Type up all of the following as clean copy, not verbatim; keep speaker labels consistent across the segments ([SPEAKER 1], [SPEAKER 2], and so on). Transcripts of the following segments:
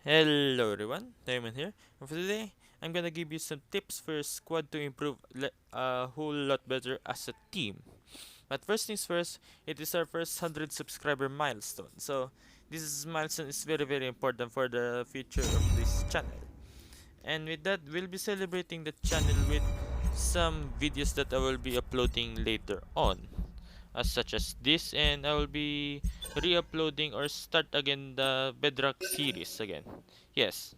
[SPEAKER 1] Hello everyone, Diamond here, and for today, I'm gonna give you some tips for your squad to improve a whole lot better as a team. But first things first, it is our first 100 subscriber milestone. So this milestone is very important for the future of this channel. And with that, we'll be celebrating the channel with some videos that I will be uploading later on, as such as this, and I will be re-uploading or start again the Bedrock series again. Yes,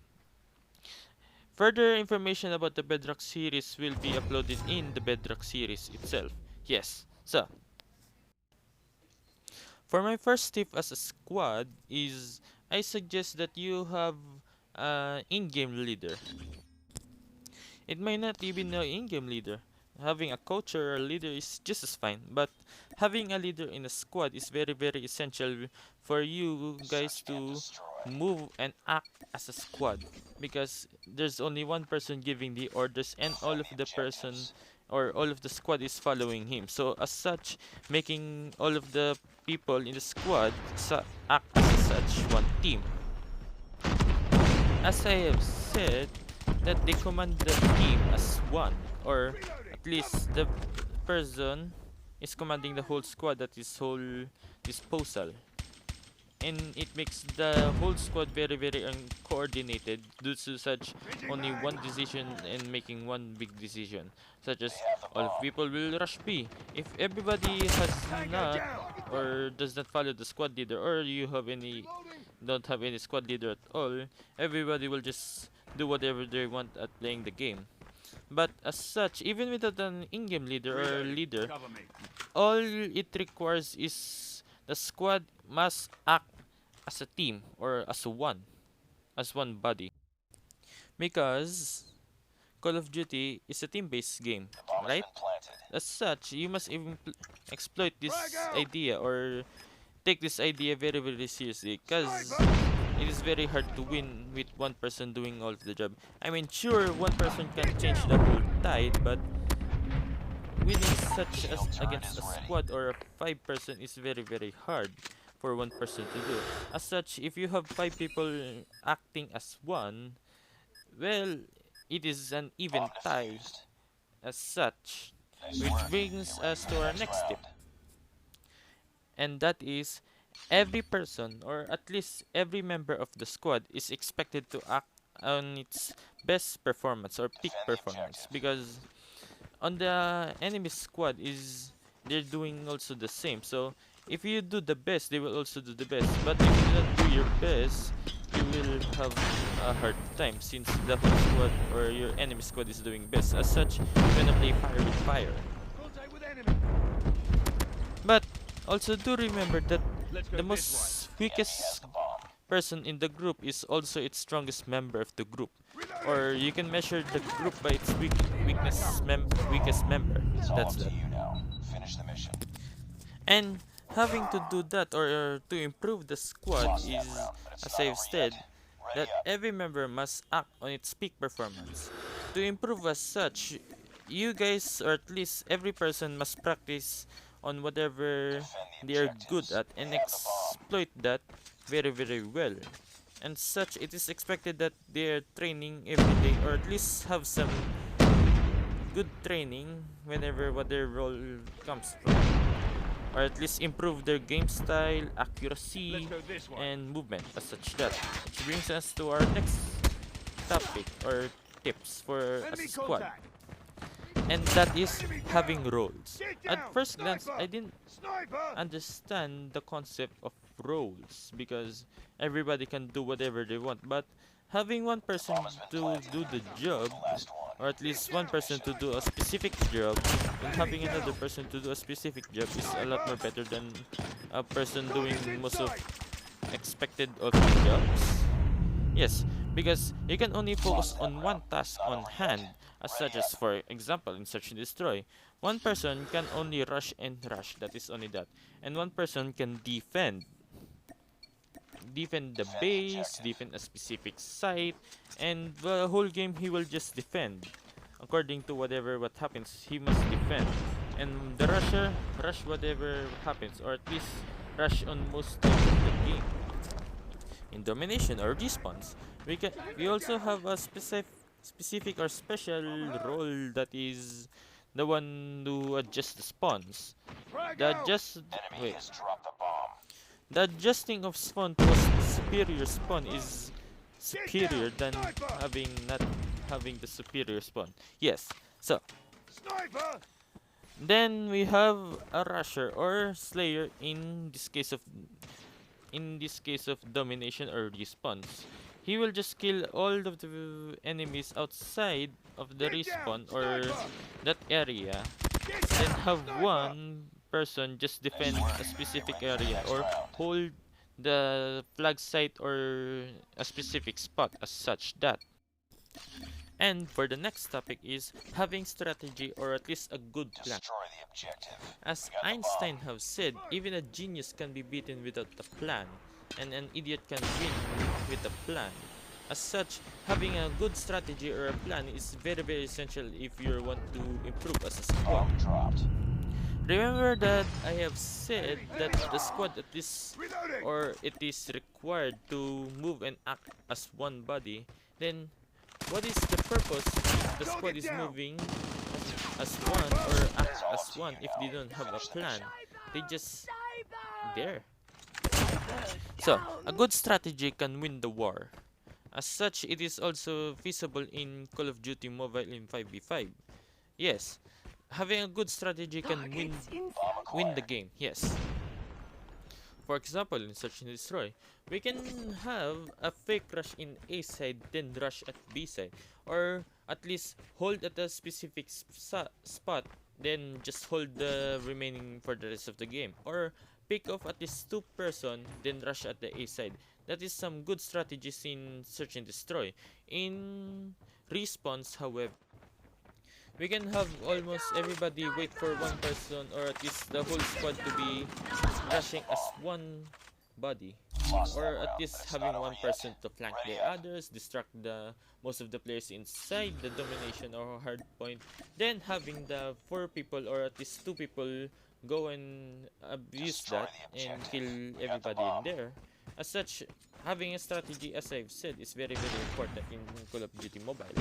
[SPEAKER 1] further information about the Bedrock series will be uploaded in the Bedrock series itself. Yes, so for my first tip as a squad is I suggest that you have an in-game leader. It might not even be an in-game leader. Having a coach or a leader is just as fine, but having a leader in a squad is very essential for you guys to move and act as a squad, because there's only one person giving the orders and all of the person or all of the squad is following him. So as such, making all of the people in the squad act as such one team. As I have said, that they command the team as one, or at least the person is commanding the whole squad at his whole disposal. And it makes the whole squad very uncoordinated due to such only one decision and making one big decision, such as all of people will rush B. If everybody has not or does not follow the squad leader, or you have any don't have any squad leader at all, everybody will just do whatever they want at playing the game. But as such, even without an in-game leader or leader, all it requires is the squad must act as a team or as one body. Because Call of Duty is a team-based game, right? As such, you must even exploit this idea or take this idea very seriously, because it is very hard to win with one person doing all of the job. I mean, sure, one person can change the whole tide, but winning such as against a squad or a 5 person is very hard for one person to do. As such, if you have 5 people acting as one, well, it is an even tie as such. Which brings us to our next tip, and that is every person or at least every member of the squad is expected to act on its best performance or peak performance, because on the enemy squad is they're doing also the same. So if you do the best, they will also do the best, but if you don't do your best, you will have a hard time, since the whole squad or your enemy squad is doing best. As such, you're gonna play fire with fire. But also do remember that the most weakest person in the group is also its strongest member of the group. Or you can measure the group by its weakest member. That's that. And having to do that or to improve the squad is, as I've said, that every member must act on its peak performance. To improve as such, you guys, or at least every person, must practice on whatever they are good at and exploit that very well. And such, it is expected that they are training every day, or at least have some good training whenever what their role comes from, or at least improve their game style, accuracy, and movement as such. That which brings us to our next topic or tips for a squad, and that is having roles. At first glance, I didn't understand the concept of roles, because everybody can do whatever they want, but having one person to do the job, or at least one person to do a specific job, and having another person to do a specific job is a lot more better than a person doing most of expected of the jobs. Yes, because you can only focus on one task on hand, as such as, for example, in Search and Destroy. One person can only rush and rush, that is only that. And one person can defend. Defend the base, defend a specific site, and the whole game he will just defend. According to whatever what happens, he must defend. And the rusher, rush whatever happens, or at least rush on most times of the game. In domination or respawns, we also have a specific or special role that is the one who adjusts the spawns. The adjust wait. The adjusting of spawn to a superior spawn is superior than not having the superior spawn. Yes. So then we have a rusher or slayer in this case of domination or respawns. He will just kill all of the enemies outside of the respawn or that area, then have one person just defend a specific area or hold the flag site or a specific spot as such that. And for the next topic is having strategy or at least a good plan. As Einstein have said, even a genius can be beaten without a plan, and an idiot can win with a plan. As such, having a good strategy or a plan is very essential if you want to improve as a squad. Remember that I have said that the squad at least or it is required to move and act as one body. Then what is the purpose if the squad is moving as one or act as one if they don't have a plan? They just there. So, a good strategy can win the war. As such, it is also feasible in Call of Duty Mobile in 5v5. Yes, having a good strategy can win the game. Yes. For example, in Search and Destroy, we can have a fake rush in A side, then rush at B side, or at least hold at a specific spot, then just hold the remaining for the rest of the game, or pick off at least 2 person, then rush at the A side. That is some good strategies in Search and Destroy. In Respawns, however, we can have almost everybody wait for one person or at least the whole squad to be rushing as one body, or at least having one person to flank the others, distract the most of the players inside the domination or hard point, then having the 4 people or at least 2 people go and abuse that and kill everybody in there. As such, having a strategy, as I've said, is very important in Call of Duty Mobile.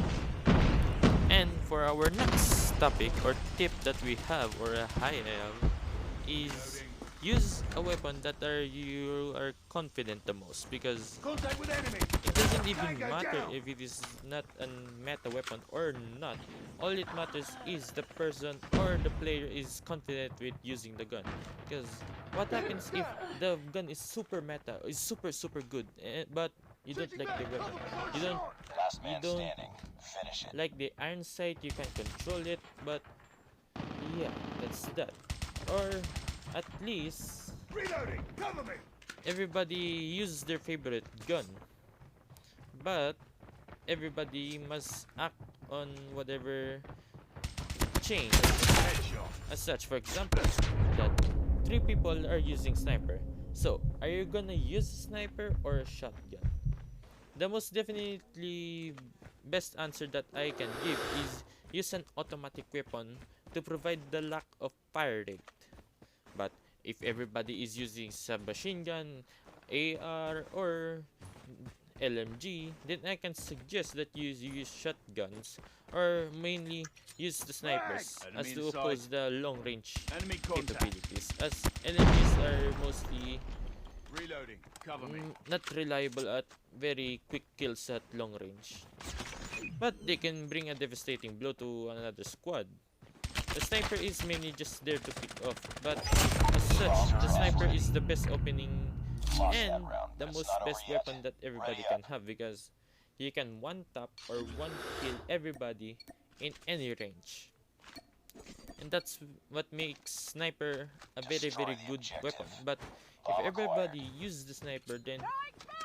[SPEAKER 1] And for our next topic or tip that we have or I have is use a weapon that you are confident the most, because it doesn't even matter if it is not a meta weapon or not. All it matters is the person or the player is confident with using the gun. Because what happens if the gun is super meta, is super good, but you don't like the weapon, you don't like the iron sight, you can control it, but yeah, that's that. Or at least everybody uses their favorite gun, but everybody must act on whatever change. As such, for example, that 3 people are using sniper. So, are you gonna use a sniper or a shotgun? The most definitely best answer that I can give is use an automatic weapon to provide the lack of fire rate. But if everybody is using submachine gun, AR, or LMG, then I can suggest that you use shotguns or mainly use the snipers as to oppose the long range capabilities, as LMGs are mostly not reliable at very quick kills at long range, but they can bring a devastating blow to another squad. The sniper is mainly just there to pick off, but as such, the sniper is the best opening and the most best weapon that everybody can have, because you can one tap or one kill everybody in any range. And that's what makes sniper a very good weapon. But if everybody uses the sniper, then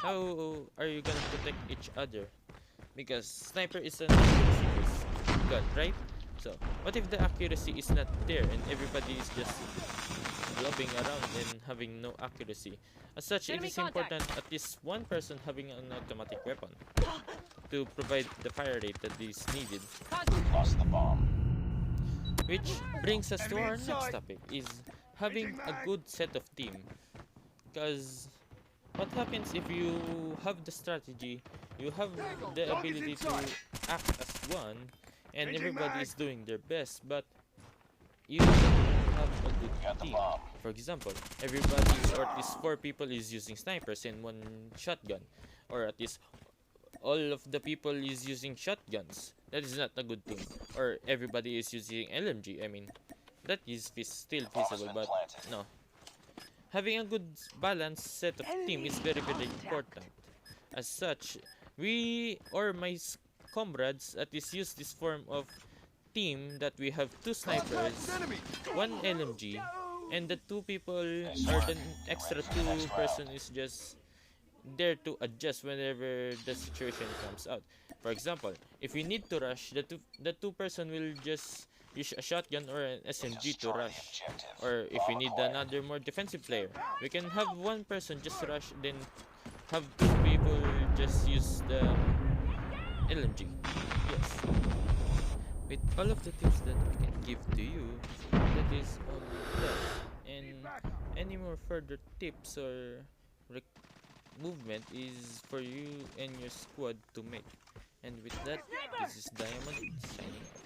[SPEAKER 1] how are you gonna protect each other? Because sniper is an accuracy gun, right? So what if the accuracy is not there and everybody is just globbing around and having no accuracy? As such, it is important at least one person having an automatic weapon to provide the fire rate that is needed. Which brings us to our next topic, is having a good set of team. Because what happens if you have the strategy, you have the ability to act as one, and everybody is doing their best, but you don't have a good team. For example, everybody, or at least 4 people, is using snipers and 1 shotgun, or at least all of the people is using shotguns. That is not a good team. Or everybody is using LMG. I mean, that is still feasible, but no. Having a good balanced set of team is very very important. As such, we or my comrades at least use this form of team that we have 2 snipers, 1 LMG, and the 2 people, or the extra 2 person, is just there to adjust whenever the situation comes out. For example, if we need to rush, the 2 person will just use a shotgun or an SMG to rush. Or if we need another more defensive player, we can have 1 person just rush, then have 2 people just use the LMG. Yes. With all of the tips that I can give to you, that is all that. And any more further tips or movement is for you and your squad to make. And with that, this is Diamond signing off.